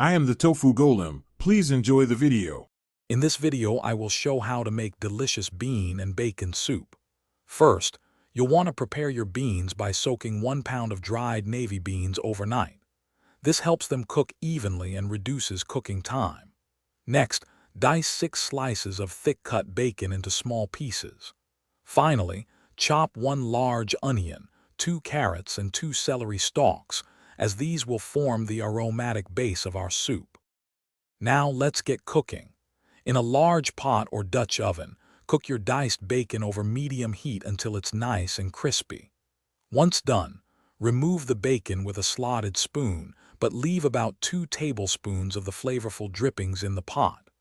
I am the Tofu Golem. Please enjoy the video. In this video, I will show how to make delicious bean and bacon soup. First, you'll want to prepare your beans by soaking 1 pound of dried navy beans overnight. This helps them cook evenly and reduces cooking time. Next, dice 6 slices of thick-cut bacon into small pieces. Finally, chop 1 large onion, 2 carrots, and 2 celery stalks, as these will form the aromatic base of our soup. Now let's get cooking. In a large pot or Dutch oven, cook your diced bacon over medium heat until it's nice and crispy. Once done, remove the bacon with a slotted spoon, but leave about 2 tablespoons of the flavorful drippings in the pot.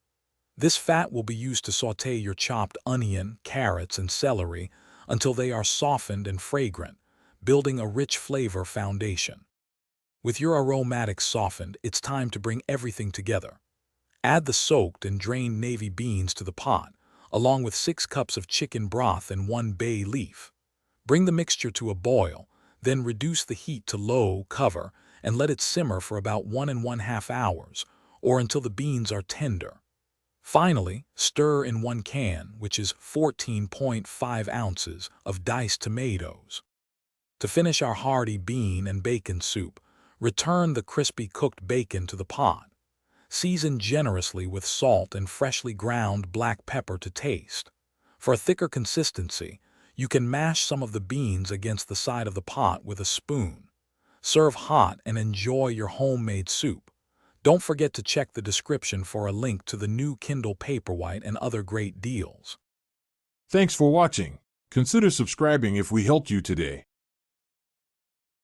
This fat will be used to sauté your chopped onion, carrots, and celery until they are softened and fragrant, building a rich flavor foundation. With your aromatics softened, it's time to bring everything together. Add the soaked and drained navy beans to the pot, along with 6 cups of chicken broth and 1 bay leaf. Bring the mixture to a boil, then reduce the heat to low, cover, and let it simmer for about 1½ hours, or until the beans are tender. Finally, stir in 1 can, which is 14.5 ounces, of diced tomatoes. To finish our hearty bean and bacon soup, return the crispy cooked bacon to the pot. Season generously with salt and freshly ground black pepper to taste. For a thicker consistency, you can mash some of the beans against the side of the pot with a spoon. Serve hot and enjoy your homemade soup. Don't forget to check the description for a link to the new Kindle Paperwhite and other great deals. Thanks for watching. Consider subscribing if we helped you today.